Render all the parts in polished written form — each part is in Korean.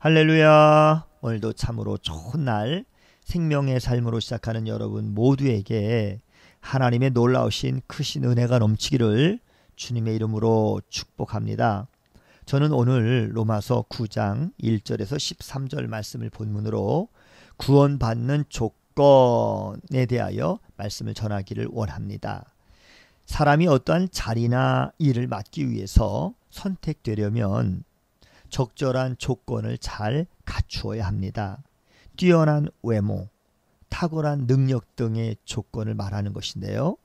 할렐루야. 오늘도 참으로 좋은 날, 생명의 삶으로 시작하는 여러분 모두에게 하나님의 놀라우신 크신 은혜가 넘치기를 주님의 이름으로 축복합니다. 저는 오늘 로마서 9장 1절에서 13절 말씀을 본문으로 구원받는 조건에 대하여 말씀을 전하기를 원합니다. 사람이 어떠한 자리나 일을 맡기 위해서 선택되려면 적절한 조건을 잘 갖추어야 합니다. 뛰어난 외모, 탁월한 능력 등의 조건을 말하는 것인데요.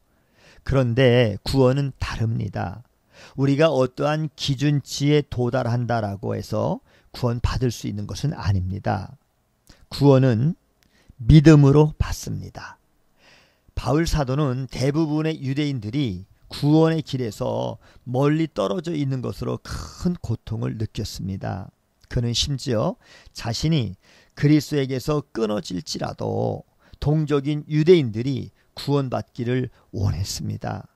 그런데 구원은 다릅니다. 우리가 어떠한 기준치에 도달한다라고 해서 구원받을 수 있는 것은 아닙니다. 구원은 믿음으로 받습니다. 바울 사도는 대부분의 유대인들이 구원의 길에서 멀리 떨어져 있는 것으로 큰 고통을 느꼈습니다. 그는 심지어 자신이 그리스도에게서 끊어질지라도 동족인 유대인들이 구원받기를 원했습니다.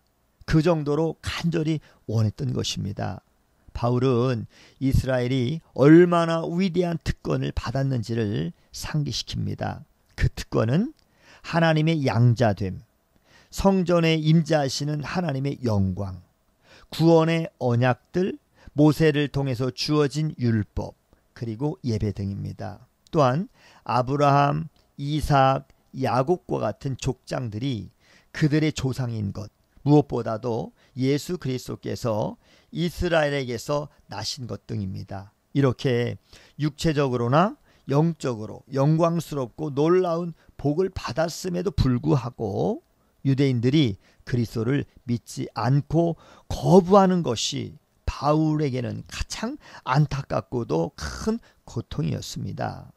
그 정도로 간절히 원했던 것입니다. 바울은 이스라엘이 얼마나 위대한 특권을 받았는지를 상기시킵니다. 그 특권은 하나님의 양자됨, 성전에 임재하시는 하나님의 영광, 구원의 언약들, 모세를 통해서 주어진 율법, 그리고 예배 등입니다. 또한 아브라함, 이삭, 야곱과 같은 족장들이 그들의 조상인 것, 무엇보다도 예수 그리스도께서 이스라엘에게서 나신 것 등입니다. 이렇게 육체적으로나 영적으로 영광스럽고 놀라운 복을 받았음에도 불구하고 유대인들이 그리스도를 믿지 않고 거부하는 것이 바울에게는 가장 안타깝고도 큰 고통이었습니다.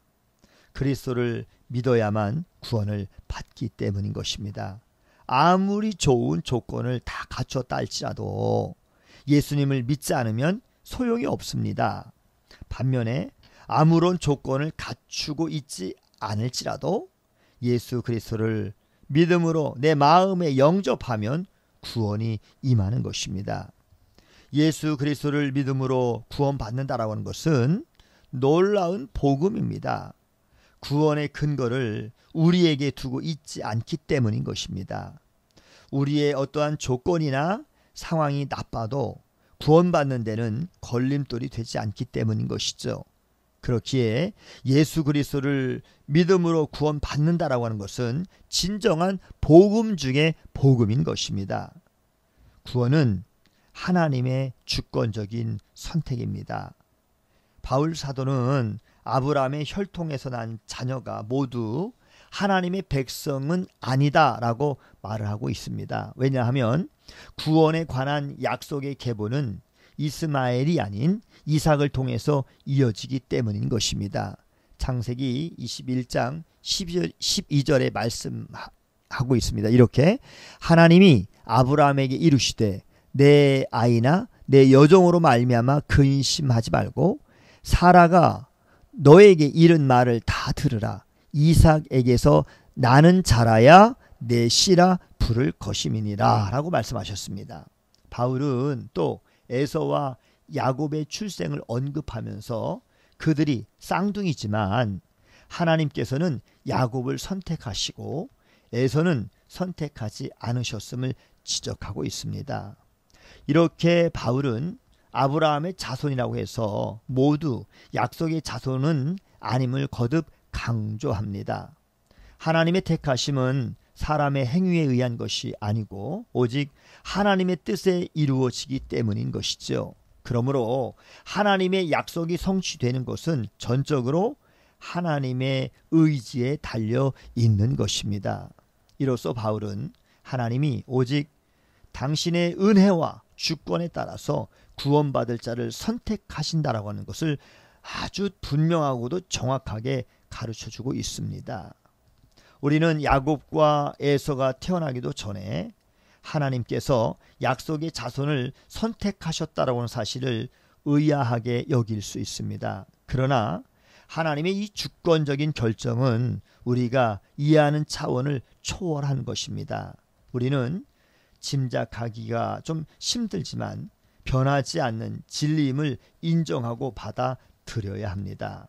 그리스도를 믿어야만 구원을 받기 때문인 것입니다. 아무리 좋은 조건을 다 갖췄다 할지라도 예수님을 믿지 않으면 소용이 없습니다. 반면에 아무런 조건을 갖추고 있지 않을지라도 예수 그리스도를 믿음으로 내 마음에 영접하면 구원이 임하는 것입니다. 예수 그리스도를 믿음으로 구원받는다라고 하는 것은 놀라운 복음입니다. 구원의 근거를 우리에게 두고 있지 않기 때문인 것입니다. 우리의 어떠한 조건이나 상황이 나빠도 구원받는 데는 걸림돌이 되지 않기 때문인 것이죠. 그렇기에 예수 그리스도를 믿음으로 구원받는다라고 하는 것은 진정한 복음 중에 복음인 것입니다. 구원은 하나님의 주권적인 선택입니다. 바울 사도는 아브라함의 혈통에서 난 자녀가 모두 하나님의 백성은 아니다라고 말을 하고 있습니다. 왜냐하면 구원에 관한 약속의 계보는 이스마엘이 아닌 이삭을 통해서 이어지기 때문인 것입니다. 창세기 21장 12절에 말씀하고 있습니다. 이렇게 하나님이 아브라함에게 이르시되 내 아이나 내 여종으로 말미암아 근심하지 말고 사라가 너에게 이른 말을 다 들으라. 이삭에게서 나는 자라야 내 씨라 부를 것임이니라 라고 말씀하셨습니다. 바울은 또 에서와 야곱의 출생을 언급하면서 그들이 쌍둥이지만 하나님께서는 야곱을 선택하시고 에서는 선택하지 않으셨음을 지적하고 있습니다. 이렇게 바울은 아브라함의 자손이라고 해서 모두 약속의 자손은 아님을 거듭 강조합니다. 하나님의 택하심은 사람의 행위에 의한 것이 아니고 오직 하나님의 뜻에 이루어지기 때문인 것이죠. 그러므로 하나님의 약속이 성취되는 것은 전적으로 하나님의 의지에 달려 있는 것입니다. 이로써 바울은 하나님이 오직 당신의 은혜와 주권에 따라서 구원받을 자를 선택하신다라고 하는 것을 아주 분명하고도 정확하게 가르쳐주고 있습니다. 우리는 야곱과 에서가 태어나기도 전에 하나님께서 약속의 자손을 선택하셨다라고 하는 사실을 의아하게 여길 수 있습니다. 그러나 하나님의 이 주권적인 결정은 우리가 이해하는 차원을 초월한 것입니다. 우리는 짐작하기가 좀 힘들지만 변하지 않는 진리임을 인정하고 받아들여야 합니다.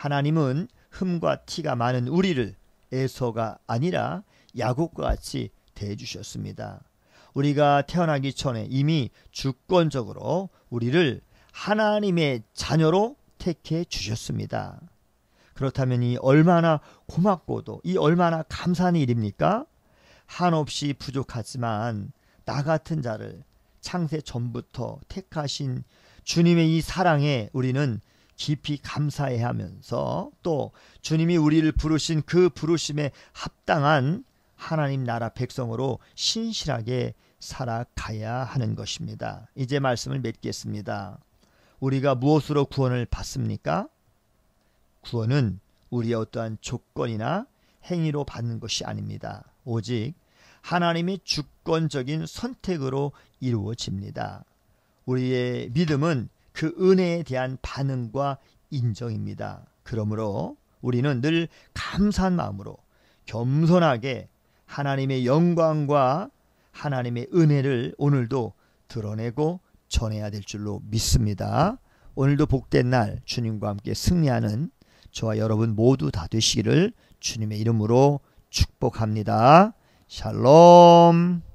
하나님은 흠과 티가 많은 우리를 에서가 아니라 야곱과 같이 대해주셨습니다. 우리가 태어나기 전에 이미 주권적으로 우리를 하나님의 자녀로 택해 주셨습니다. 그렇다면 이 얼마나 고맙고도 이 얼마나 감사한 일입니까? 한없이 부족하지만 나 같은 자를 창세 전부터 택하신 주님의 이 사랑에 우리는 깊이 감사해야 하면서 또 주님이 우리를 부르신 그 부르심에 합당한 하나님 나라 백성으로 신실하게 살아가야 하는 것입니다. 이제 말씀을 맺겠습니다. 우리가 무엇으로 구원을 받습니까? 구원은 우리의 어떠한 조건이나 행위로 받는 것이 아닙니다. 오직 하나님의 주권적인 선택으로 이루어집니다. 우리의 믿음은 그 은혜에 대한 반응과 인정입니다. 그러므로 우리는 늘 감사한 마음으로 겸손하게 하나님의 영광과 하나님의 은혜를 오늘도 드러내고 전해야 될 줄로 믿습니다. 오늘도 복된 날 주님과 함께 승리하는 저와 여러분 모두 다 되시기를 주님의 이름으로 축복합니다. 샬롬.